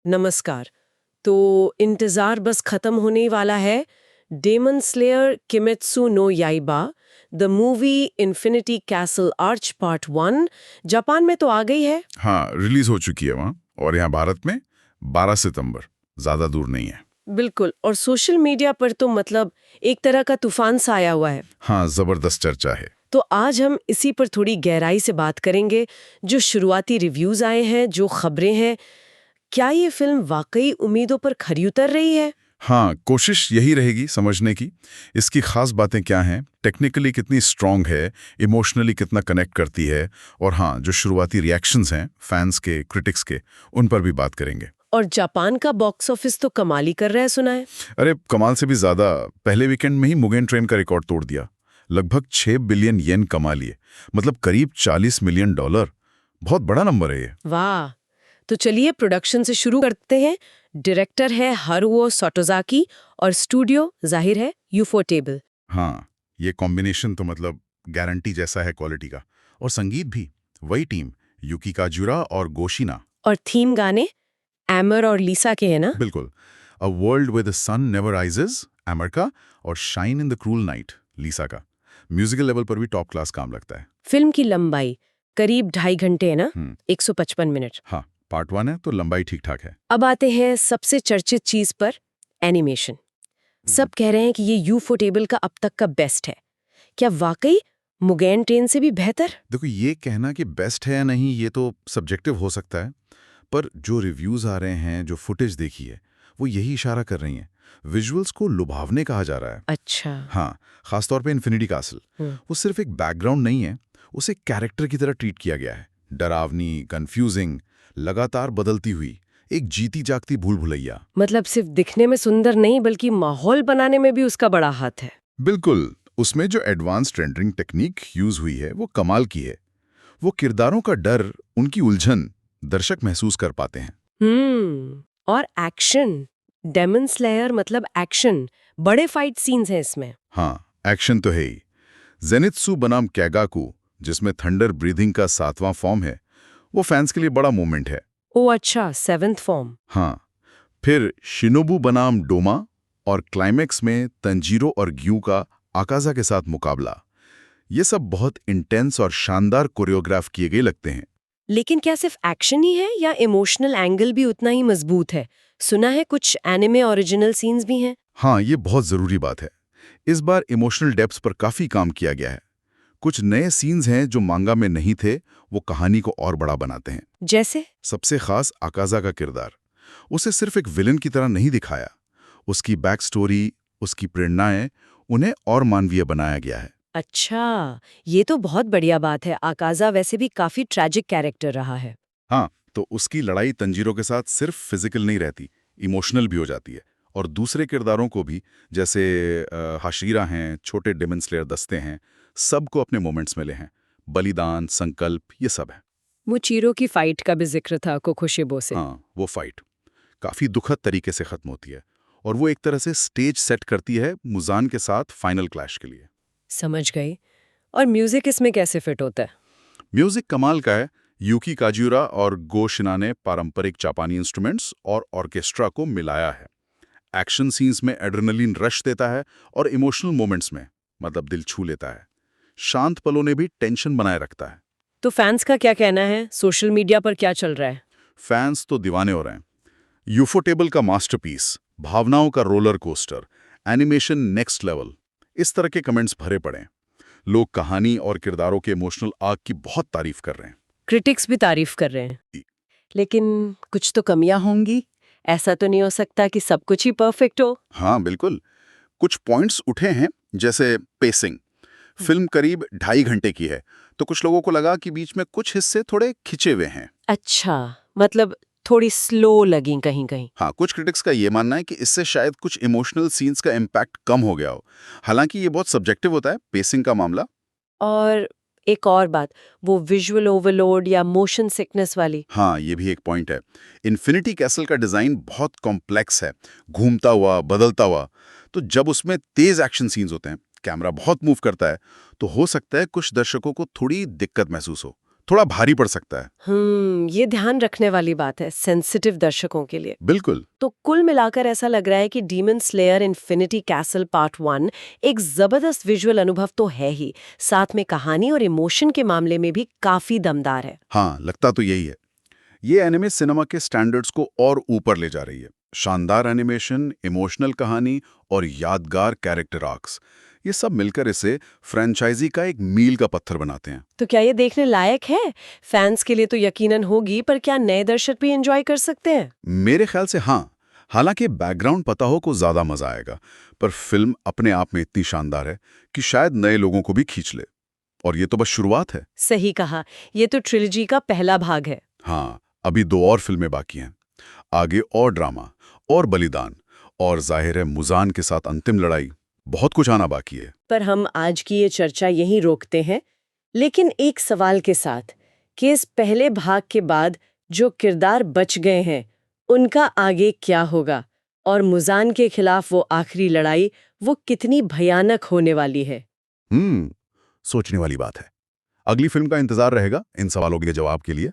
नमस्कार। तो इंतजार बस खत्म होने ही वाला है। Demon Slayer Kimetsu no Yaiba the movie Infinity Castle arc part 1 Japan में तो आ गई है। हाँ, रिलीज हो चुकी है वहाँ। और यहाँ भारत में 12 सितंबर, ज्यादा दूर नहीं है। बिल्कुल, और सोशल मीडिया पर तो मतलब एक तरह का तूफान सा आया हुआ है। हाँ, जबरदस्त चर्चा है। तो आज हम इसी पर थोड़ी गहराई से बात करेंगे। जो शुरुआती रिव्यूज आए हैं, जो खबरें हैं, क्या ये फिल्म वाकई उम्मीदों पर खरी उतर रही है? हाँ, कोशिश यही रहेगी समझने की। इसकी खास बातें क्या हैं, टेक्निकली कितनी स्ट्रांग है, इमोशनली कितना कनेक्ट करती है, और हाँ, जो शुरुआती रिएक्शंस हैं फैंस के, क्रिटिक्स के, उन पर भी बात करेंगे। और जापान का बॉक्स ऑफिस तो कमाल ही कर रहा है, सुना है। अरे कमाल से भी ज्यादा, पहले वीकेंड में ही मुगेन ट्रेन का रिकॉर्ड तोड़ दिया। लगभग 6 बिलियन येन कमा लिए, मतलब करीब $40 मिलियन। बहुत बड़ा नंबर है ये। वाह। तो चलिए प्रोडक्शन से शुरू करते हैं। डायरेक्टर है हारुओ साटोजाकी और स्टूडियो जाहिर है यूफोटेबल। हाँ, ये कॉम्बिनेशन तो मतलब गारंटी जैसा है क्वालिटी का। और संगीत भी वही टीम, यूकी काजुरा और गोशिना। और थीम गाने एमर और लीसा के हैं ना। बिल्कुल। A world with the sun never rises, Aimer का, और shine in the cruel night, Lisa का। म्यूजिकल लेवल पर भी टॉप क्लास काम लगता है। फिल्म की लंबाई करीब 2.5 घंटे है ना, 155 मिनट। हाँ, पार्ट 1 है तो लंबाई ठीक ठाक है। अब आते हैं सबसे चर्चित चीज पर, एनिमेशन। सब कह रहे हैं कि ये यूफोटेबल का अब तक का बेस्ट है। क्या वाकई मुगेन ट्रेन से भी बेहतर? देखो, ये कहना कि बेस्ट है या नहीं ये तो सब्जेक्टिव हो सकता है, पर जो रिव्यूज आ रहे हैं, जो फुटेज देखी है, वो यही इशारा कर रही हैं। विजुअल्स को लुभावने कहा जा रहा है। अच्छा। हाँ, खासतौर पे इन्फिनिटी कासल। वो सिर्फ एक बैकग्राउंड नहीं है, उसे कैरेक्टर की तरह ट्रीट किया गया है। डरावनी, कंफ्यूजिंग, लगातार बदलती हुई, एक जीती जागती भूल भुलैया। मतलब सिर्फ दिखने में सुंदर नहीं बल्कि माहौल बनाने में भी उसका बड़ा हाथ है। बिल्कुल। उसमें जो एडवांस्ड रेंडरिंग टेक्निक यूज हुई है वो कमाल की है। वो किरदारों का डर, उनकी उलझन दर्शक महसूस कर पाते हैं। और एक्शन, डेमन स्लेयर मतलब एक्शन, बड़े फाइट सीन्स हैं इसमें। हाँ, एक्शन तो है ही। जेनित्सु बनाम कैगाकू, जिसमें थंडर ब्रीदिंग का 7वां फॉर्म है, वो फैंस के लिए बड़ा मोमेंट है। ओ अच्छा, 7th फॉर्म। हाँ, फिर शिनोबू बनाम डोमा, और क्लाइमेक्स में तंजीरो और ग्यू का आकाजा के साथ मुकाबला। ये सब बहुत इंटेंस और शानदार कोरियोग्राफ किए गए लगते हैं। लेकिन क्या सिर्फ एक्शन ही है या इमोशनल एंगल भी उतना ही मजबूत है? सुना है कुछ एनिमे ओरिजिनल सीन्स भी हैं। हाँ, ये बहुत जरूरी बात है। इस बार इमोशनल डेप्थ पर काफी काम किया गया है। कुछ नए सीन्स हैं जो मांगा में नहीं थे, वो कहानी को और बड़ा बनाते हैं। जैसे? सबसे खास आकाजा का किरदार। उसे सिर्फ एक विलन की तरह नहीं दिखाया। उसकी बैक स्टोरी, उसकी प्रेरणाएं, उन्हें और मानवीय बनाया गया है। अच्छा, ये तो बहुत बढ़िया बात है। आकाजा वैसे भी काफी ट्रैजिक कैरेक्टर रहा है। हाँ, तो उसकी लड़ाई तंजीरों के साथ सिर्फ फिजिकल नहीं रहती, इमोशनल भी हो जाती है। और दूसरे किरदारों को भी, जैसे हाशीरा हैं, छोटे डेमन स्लेयर दस्ते हैं, सबको अपने मोमेंट्स मिले हैं। बलिदान, संकल्प, ये सब है। मुचीरो की फाइट का भी जिक्र था कोकोशिबो से। हाँ, वो फाइट काफी दुखद तरीके से खत्म होती है, और वो एक तरह से स्टेज सेट करती है मुजान के साथ फाइनल क्लैश के लिए। समझ गई। और म्यूजिक इसमें कैसे फिट होता है? म्यूजिक कमाल का है। यूकी काजुरा और गो शिना ने पारंपरिक जापानी इंस्ट्रूमेंट्स और ऑर्केस्ट्रा को मिलाया है। एक्शन सीन्स में एड्रेनलिन रश देता है, और इमोशनल मोमेंट्स में मतलब दिल छू लेता है। शांत पलों ने भी टेंशन बनाए रखता है। तो फैंस का क्या कहना है? सोशल मीडिया पर क्या चल रहा है? फैंस तो दीवाने हो रहे हैं। यूफोटेबल का मास्टरपीस, भावनाओं का roller coaster, animation next level, इस तरह के कमेंट्स भरे पड़े हैं। लोग कहानी और किरदारों के इमोशनल आर्क की बहुत तारीफ कर रहे हैं। क्रिटिक्स भी तारीफ कर रहे हैं। लेकिन कुछ तो कमियां होंगी। ऐसा तो नहीं हो सकता कि सब कुछ ही परफेक्ट हो। हाँ, बिल्कुल। कुछ पॉइंट्स उठे हैं, जैसे पेसिंग। फिल्म करीब 2.5 घंटे की है, तो कुछ लोगों को लगा कि बीच में कुछ हिस्से थोड़े खिंचे हुए हैं। अच्छा, मतलब थोड़ी स्लो लगी कहीं कहीं। हाँ, कुछ क्रिटिक्स का ये मानना है कि इससे शायद कुछ इमोशनल सीन्स का इम्पैक्ट कम हो गया हो। हालांकि ये बहुत सब्जेक्टिव होता है, पेसिंग का मामला। और एक और बात, वो विजुअल ओवरलोड या मोशन सिकनेस वाली। हाँ, ये भी एक पॉइंट है। इन्फिनिटी कैसल का डिजाइन बहुत कॉम्प्लेक्स है, घूमता हुआ, बदलता हुआ। तो जब उसमें तेज एक्शन सीन्स होते हैं, कैमरा बहुत मूव करता है, तो हो सकता है कुछ दर्शकों को थोड़ी दिक्कत महसूस हो। थोड़ा भारी पड़ सकता है। ये ध्यान रखने वाली बात है सेंसिटिव दर्शकों के लिए। बिल्कुल। तो कुल मिलाकर ऐसा लग रहा है कि demon slayer infinity castle part 1 एक जबरदस्त विजुअल अनुभव तो है ही, साथ में कहानी और इमोशन के मामले में भी काफी दमदार है। हाँ, लगता तो यही है। ये एनिमे सिनेमा के स्टैंडर्ड्स को और ऊपर ले जा रही है। शानदार एनिमेशन, इमोशनल कहानी और यादगार कैरेक्टर आर्क्स, ये सब मिलकर इसे फ्रेंचाइजी का एक मील का पत्थर बनाते हैं। तो क्या ये देखने लायक है? फैंस के लिए तो यकीनन होगी, पर क्या नए दर्शक भी एंजॉय कर सकते हैं? मेरे ख्याल से हाँ। हालांकि बैकग्राउंड पता हो को ज्यादा मजा आएगा, पर फिल्म अपने आप में इतनी शानदार है कि शायद नए लोगों को भी खींच ले। और ये तो बस शुरुआत है। सही कहा, ये तो ट्रिलॉजी का पहला भाग है। हाँ, अभी 2 और फिल्में बाकी हैं। आगे और ड्रामा, और बलिदान, और जाहिर है मुजान के साथ अंतिम लड़ाई। बहुत कुछ आना बाकी है। पर हम आज की ये चर्चा यहीं रोकते हैं, लेकिन एक सवाल के साथ कि इस पहले भाग के बाद जो किरदार बच गए हैं, उनका आगे क्या होगा? और मुजान के खिलाफ वो आखिरी लड़ाई, वो कितनी भयानक होने वाली है? सोचने वाली बात है। अगली फिल्म का इंतजार रहेगा इन सवालों के जवाब के लिए।